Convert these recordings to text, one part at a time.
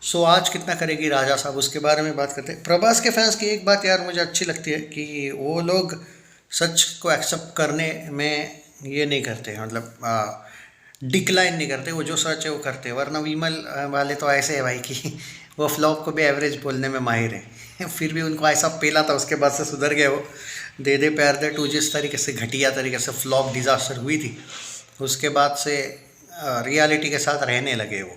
सो आज कितना करेगी राजा साहब, उसके बारे में बात करते हैं। प्रभास के फैंस की एक बात यार मुझे अच्छी लगती है कि वो लोग सच को एक्सेप्ट करने में ये नहीं करते, मतलब डिक्लाइन नहीं करते, वो जो सच है वो करते हैं। वरना विमल वाले तो ऐसे है भाई कि वो फ्लॉप को भी एवरेज बोलने में माहिर है फिर भी उनको ऐसा पेला था, उसके बाद से सुधर गए वो। दे दे प्यार दे टू जिस तरीके से घटिया तरीके से फ्लॉप डिज़ास्टर हुई थी, उसके बाद से रियलिटी के साथ रहने लगे वो।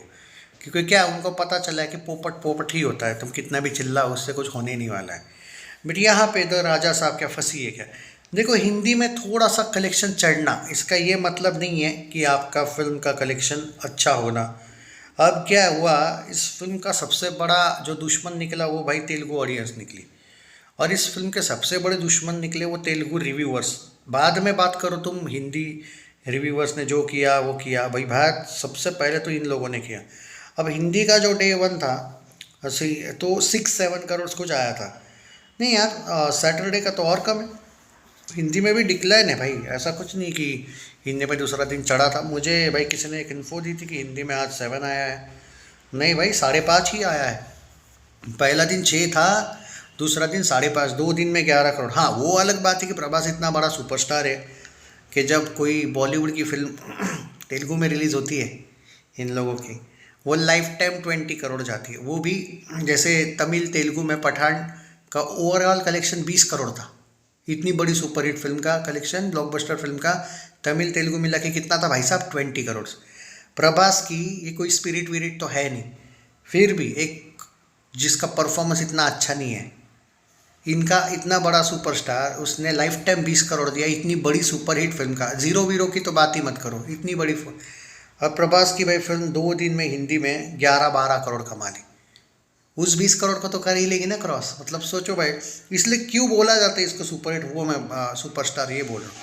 क्योंकि क्या उनको पता चला है कि पोपट पोपट ही होता है, तुम कितना भी चिल्लाओ उससे कुछ होने नहीं वाला है। बट यहाँ पे द राजा साहब क्या फंसी है क्या। देखो हिंदी में थोड़ा सा कलेक्शन चढ़ना इसका ये मतलब नहीं है कि आपका फिल्म का कलेक्शन अच्छा होना। अब क्या हुआ, इस फिल्म का सबसे बड़ा जो दुश्मन निकला वो भाई तेलुगु ऑडियंस निकली, और इस फिल्म के सबसे बड़े दुश्मन निकले वो तेलुगु रिव्यूअर्स। बाद में बात करो तुम हिंदी रिव्यूअर्स ने जो किया वो किया, भाई भाई सबसे पहले तो इन लोगों ने किया। अब हिंदी का जो डे वन था तो 6-7 करोड़ कुछ आया था। नहीं यार, सैटरडे का तो और कम है। हिंदी में भी डिक्लाइन है भाई, ऐसा कुछ नहीं कि हिंदी में दूसरा दिन चढ़ा था। मुझे भाई किसी ने एक इन्फो दी थी कि हिंदी में आज 7 आया है। नहीं भाई 5.5 ही आया है। पहला दिन 6 था, दूसरा दिन 5.5, 2 दिन में 11 करोड़। हाँ वो अलग बात है कि प्रभास इतना बड़ा सुपरस्टार है कि जब कोई बॉलीवुड की फिल्म तेलुगु में रिलीज़ होती है इन लोगों की, वो लाइफ टाइम 20 करोड़ जाती है। वो भी जैसे तमिल तेलुगु में पठान का ओवरऑल कलेक्शन 20 करोड़ था। इतनी बड़ी सुपरहिट फिल्म का कलेक्शन, ब्लॉकबस्टर फिल्म का तमिल तेलुगु मिला के कितना था भाई साहब, 20 करोड़। प्रभास की ये कोई स्पिरिट विरिट तो है नहीं, फिर भी एक जिसका परफॉर्मेंस इतना अच्छा नहीं है, इनका इतना बड़ा सुपरस्टार, उसने लाइफ टाइम 20 करोड़ दिया इतनी बड़ी सुपरहिट फिल्म का। जीरो वीरो की तो बात ही मत करो, इतनी बड़ी और प्रभास की भाई फिल्म 2 दिन में हिंदी में 11-12 करोड़ कमा ली। उस 20 करोड़ को तो कर ही लेगी ना क्रॉस। मतलब सोचो भाई, इसलिए क्यों बोला जाता है इसको सुपरहिट, वो मैं सुपरस्टार ये बोल रहा हूँ।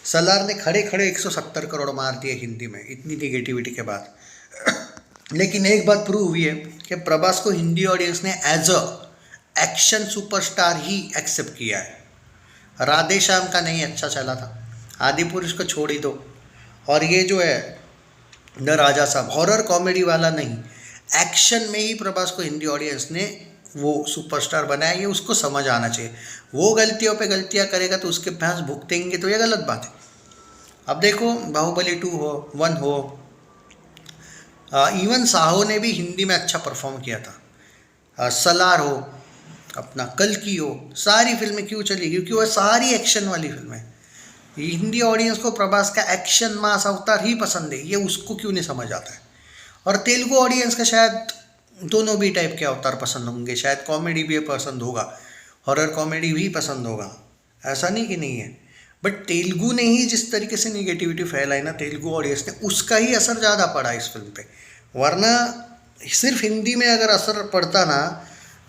सलार ने खड़े खड़े 170 करोड़ मार दिए हिंदी में इतनी निगेटिविटी के बाद। लेकिन एक बात प्रूव हुई है कि प्रभास को हिंदी ऑडियंस ने एज अ एक्शन सुपरस्टार ही एक्सेप्ट किया है। राधे श्याम का नहीं अच्छा चला था, आदि पुरुष को छोड़ ही दो, और ये जो है द राजा साहब हॉरर कॉमेडी वाला नहीं, एक्शन में ही प्रभास को हिंदी ऑडियंस ने वो सुपरस्टार बनाया। ये उसको समझ आना चाहिए। वो गलतियों पे गलतियां करेगा तो उसके फैंस भुगतेंगे, तो ये गलत बात है। अब देखो बाहुबली 2 हो 1 हो, इवन साहो ने भी हिंदी में अच्छा परफॉर्म किया था। सलार हो, अपना कल की हो, सारी फिल्में क्यों चली, क्योंकि वह सारी एक्शन वाली फिल्में। हिंदी ऑडियंस को प्रभास का एक्शन मास अवतार ही पसंद है, ये उसको क्यों नहीं समझ आता है। और तेलुगु ऑडियंस का शायद दोनों भी टाइप के अवतार पसंद होंगे, शायद कॉमेडी भी पसंद होगा, हॉरर कॉमेडी भी पसंद होगा, ऐसा नहीं कि नहीं है। बट तेलुगु ने ही जिस तरीके से निगेटिविटी फैलाई ना तेलुगु ऑडियंस ने, उसका ही असर ज़्यादा पड़ा इस फिल्म पे। वरना सिर्फ हिंदी में अगर असर पड़ता ना,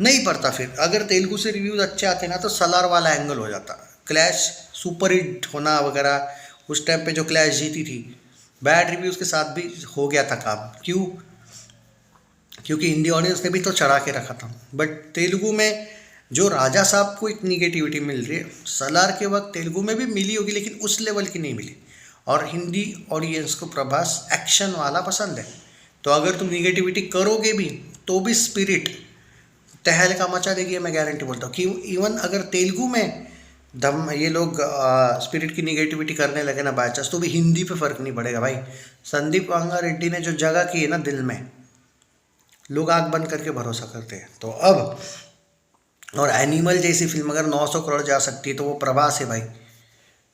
नहीं पड़ता। फिर अगर तेलुगु से रिव्यूज़ अच्छे आते ना तो सलार वाला एंगल हो जाता, क्लैश सुपर हिट होना वगैरह। उस टाइम पे जो क्लैश जीती थी बैड रिव्यूज़ के साथ भी हो गया था काम। क्यों? क्योंकि हिंदी ऑडियंस ने भी तो चढ़ा के रखा था। बट तेलुगु में जो राजा साहब को एक निगेटिविटी मिल रही है, सलार के वक्त तेलुगु में भी मिली होगी लेकिन उस लेवल की नहीं मिली। और हिंदी ऑडियंस को प्रभास एक्शन वाला पसंद है, तो अगर तुम निगेटिविटी करोगे भी तो भी स्पिरिट तहलका मचा देगी, मैं गारंटी बोलता हूँ। कि इवन अगर तेलुगु में दम ये लोग स्पिरिट की निगेटिविटी करने लगे ना बाय चांस, तो भी हिंदी पे फ़र्क नहीं पड़ेगा भाई। संदीप वांगा रेड्डी ने जो जगह की है ना दिल में, लोग आंख बंद करके भरोसा करते हैं। तो अब और एनिमल जैसी फिल्म अगर 900 करोड़ जा सकती है तो वो प्रभास है भाई।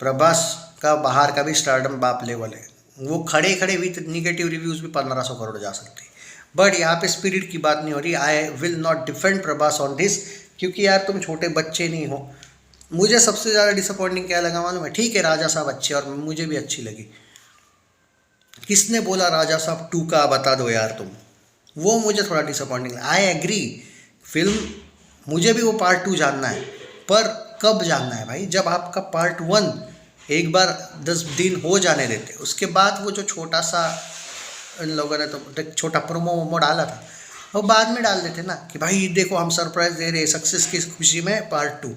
प्रभास का बाहर का भी स्टारडम बाप लेवल है, वो खड़े खड़े विथ निगेटिव रिव्यूज़ भी 1500 करोड़ जा सकती है। बट यहाँ पे स्पिरिट की बात नहीं हो रही। I will not defend Prabhas on this, क्योंकि यार तुम छोटे बच्चे नहीं हो। मुझे सबसे ज़्यादा डिसअपॉइंटिंग क्या लगा मालूम है? ठीक है राजा साहब अच्छे, और मुझे भी अच्छी लगी। किसने बोला राजा साहब 2 का बता दो यार तुम, वो मुझे थोड़ा डिसअपॉइंटिंग। आई एग्री, फिल्म मुझे भी वो पार्ट 2 जानना है, पर कब जानना है भाई? जब आपका पार्ट 1 एक बार 10 दिन हो जाने देते, उसके बाद वो जो छोटा सा इन लोगों ने तो छोटा प्रोमो वोमो डाला था, वो बाद में डाल देते ना कि भाई देखो हम सरप्राइज दे रहे सक्सेस की खुशी में पार्ट 2।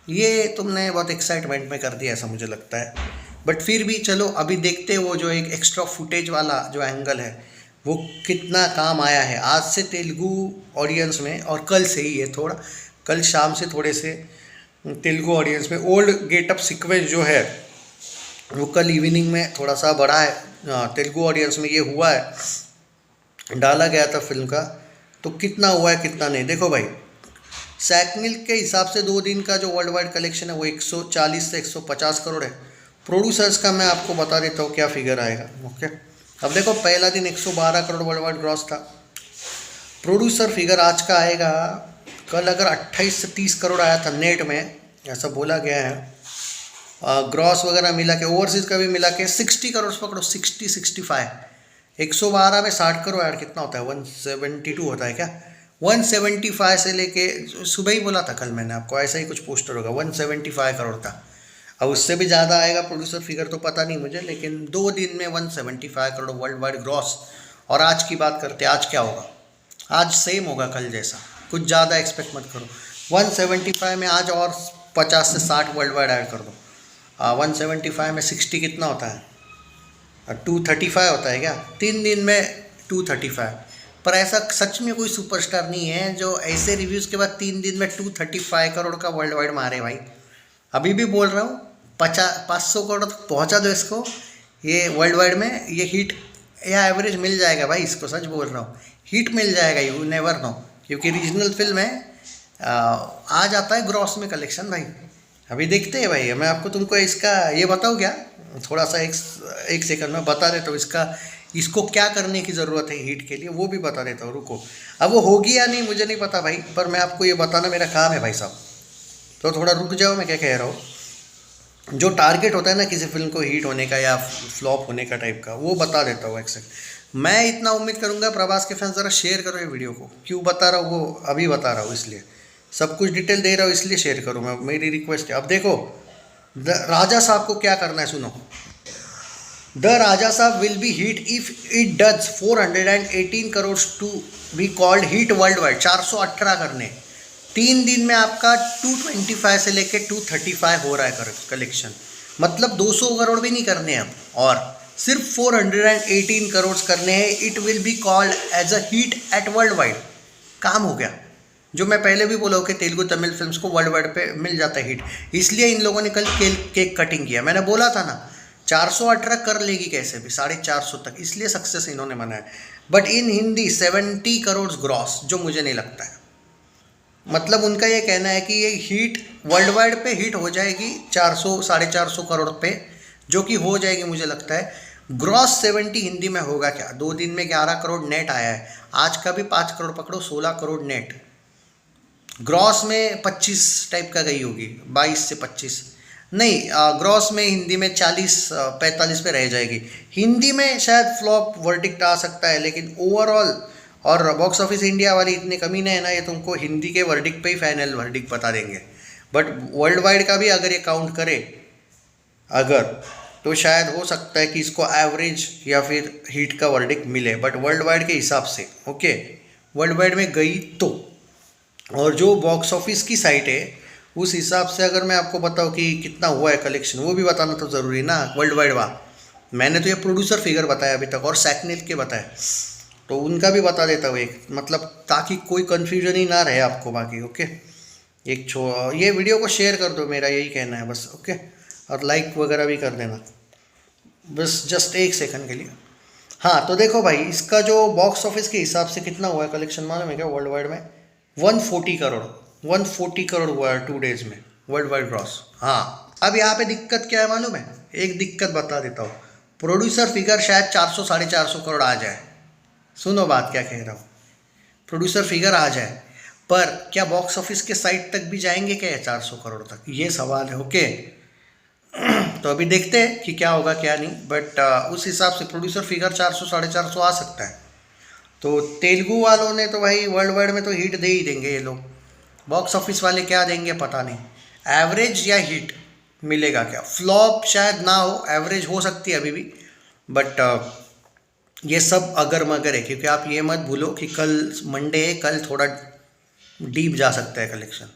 ये तुमने बहुत एक्साइटमेंट में कर दिया ऐसा मुझे लगता है। बट फिर भी चलो अभी देखते, वो जो एक एक्स्ट्रा फुटेज वाला जो एंगल है वो कितना काम आया है आज से तेलुगु ऑडियंस में, और कल से ही है थोड़ा, कल शाम से थोड़े से तेलुगु ऑडियंस में ओल्ड गेटअप सीक्वेंस जो है वो कल इवनिंग में थोड़ा सा बढ़ा है। तेलुगु ऑडियंस में ये हुआ है, डाला गया था फिल्म का, तो कितना हुआ है कितना नहीं देखो भाई। सैकमिल के हिसाब से 2 दिन का जो वर्ल्ड वाइड कलेक्शन है वो 140 से 150 करोड़ है। प्रोड्यूसर्स का मैं आपको बता देता हूँ क्या फिगर आएगा। ओके, अब देखो पहला दिन 112 करोड़ वर्ल्ड वाइड ग्रॉस था। प्रोड्यूसर फिगर आज का आएगा, कल अगर 28 से 30 करोड़ आया था नेट में, ऐसा बोला गया है। ग्रॉस वगैरह मिला के, ओवरसीज का भी मिला के 60 करोड़ पकड़ो, 65। 112 में 60 करोड़ ऐड कितना होता है, 172 होता है क्या? 175 से लेके, सुबह ही बोला था कल मैंने आपको, ऐसा ही कुछ पोस्टर होगा, 175 करोड़ था। अब उससे भी ज़्यादा आएगा प्रोड्यूसर फिगर तो पता नहीं मुझे, लेकिन 2 दिन में 175 करोड़ वर्ल्ड वाइड ग्रॉस। और आज की बात करते हैं, आज क्या होगा? आज सेम होगा कल जैसा, कुछ ज़्यादा एक्सपेक्ट मत करो। 175 में आज और 50 से 60 वर्ल्ड वाइड ऐड कर दो। 175 में 60 कितना होता है? 235 होता है क्या? 3 दिन में 235। पर ऐसा सच में कोई सुपरस्टार नहीं है जो ऐसे रिव्यूज़ के बाद 3 दिन में 235 करोड़ का वर्ल्ड वाइड मारे भाई। अभी भी बोल रहा हूँ, 500 करोड़ तक पहुँचा दो इसको, ये वर्ल्ड वाइड में ये हिट या एवरेज मिल जाएगा भाई इसको, सच बोल रहा हूँ, हिट मिल जाएगा, यू नेवर नो, क्योंकि रीजनल फिल्म है। आ जाता है ग्रॉस में कलेक्शन भाई। अभी देखते हैं भाई, मैं आपको तुमको इसका ये बताऊँ क्या, थोड़ा सा एक सेकंड में बता देता हूँ इसको क्या करने की ज़रूरत है हिट के लिए, वो भी बता देता हूँ, रुको। अब वो होगी या नहीं मुझे नहीं पता भाई, पर मैं आपको ये बताना मेरा काम है भाई साहब, तो थोड़ा रुक जाओ, मैं क्या कह रहा हूँ। जो टारगेट होता है ना किसी फिल्म को हिट होने का या फ्लॉप होने का टाइप का, वो बता देता हूँ एक सेकंड। मैं इतना उम्मीद करूँगा प्रभास के फैंस ज़रा शेयर करो ये वीडियो को, क्यों बता रहा हूँ वो अभी बता रहा हूँ, इसलिए सब कुछ डिटेल दे रहा हूँ, इसलिए शेयर करूँ मैं, मेरी रिक्वेस्ट है। अब देखो राजा साहब को क्या करना है, सुनो। The Raja Sahab will be hit if it does 418 crore to be called hit world wide. 418 करने, 3 दिन में आपका 225 से लेके 235 हो रहा है कलेक्शन, मतलब 200 करोड़ भी नहीं करने अब, और सिर्फ 418 करोड़ करने हैं। It will be called as a hit at world wide. काम हो गया। जो मैं पहले भी बोला हूँ कि तेलुगु तमिल फिल्म्स को वर्ल्ड वाइड पे मिल जाता है हिट, इसलिए इन लोगों ने कल केक कटिंग किया। मैंने बोला था ना 418 कर लेगी कैसे भी 450 तक, इसलिए सक्सेस इन्होंने मनाया। But in Hindi 70 crore gross, जो मुझे नहीं लगता है, मतलब उनका ये कहना है कि ये हिट वर्ल्ड वाइड पे हिट हो जाएगी 400 450 करोड़ पे, जो कि हो जाएगी मुझे लगता है। ग्रॉस 70 हिंदी में होगा क्या? 2 दिन में 11 करोड़ नेट आया है, आज का भी 5 करोड़ पकड़ो, 16 करोड़ नेट। ग्रॉस में 25 टाइप का गई होगी, 22 से 25 नहीं, ग्रॉस में हिंदी में 40-45 पे रह जाएगी। हिंदी में शायद फ्लॉप वर्डिक्ट आ सकता है, लेकिन ओवरऑल और बॉक्स ऑफिस इंडिया वाली इतने कमीने हैं ना, ये तुमको हिंदी के वर्डिक्ट पे ही फाइनल वर्डिक्ट बता देंगे। बट वर्ल्ड वाइड का भी अगर ये काउंट करे अगर, तो शायद हो सकता है कि इसको एवरेज या फिर हिट का वर्डिक्ट मिले, बट वर्ल्ड वाइड के हिसाब से ओके, वर्ल्ड वाइड में गई तो, और जो बॉक्स ऑफिस की साइट है उस हिसाब से अगर मैं आपको बताऊं कि कितना हुआ है कलेक्शन, वो भी बताना तो ज़रूरी ना वर्ल्ड वाइड। वाह, मैंने तो ये प्रोड्यूसर फिगर बताया अभी तक और सैकनेल के बताया, तो उनका भी बता देता हूँ एक, मतलब ताकि कोई कन्फ्यूजन ही ना रहे आपको बाकी। ओके, ये वीडियो को शेयर कर दो, मेरा यही कहना है बस। ओके, और लाइक वगैरह भी कर देना बस, जस्ट 1 सेकंड के लिए। हाँ, तो देखो भाई, इसका जो बॉक्स ऑफिस के हिसाब से कितना हुआ है कलेक्शन मालूम है क्या? वर्ल्ड वाइड में 140 करोड़ हुआ है 2 डेज में वर्ल्ड वाइड ग्रॉस। हाँ, अब यहाँ पे दिक्कत क्या है मालूम है? एक दिक्कत बता देता हूँ, प्रोड्यूसर फिगर शायद 400-450 करोड़ आ जाए। सुनो बात क्या कह रहा हूँ, प्रोड्यूसर फिगर आ जाए, पर क्या बॉक्स ऑफिस के साइड तक भी जाएंगे क्या 400 करोड़ तक? ये सवाल है। ओके, तो अभी देखते हैं कि क्या होगा क्या नहीं, बट उस हिसाब से प्रोड्यूसर फिगर 400-450 आ सकता है। तो तेलुगु वालों ने तो भाई वर्ल्ड वाइड में तो हिट दे ही देंगे ये लोग, बॉक्स ऑफिस वाले क्या देंगे पता नहीं। एवरेज या हिट मिलेगा क्या? फ्लॉप शायद ना हो, एवरेज हो सकती है अभी भी, बट ये सब अगर मगर है, क्योंकि आप ये मत भूलो कि कल मंडे है, कल थोड़ा डीप जा सकता है कलेक्शन।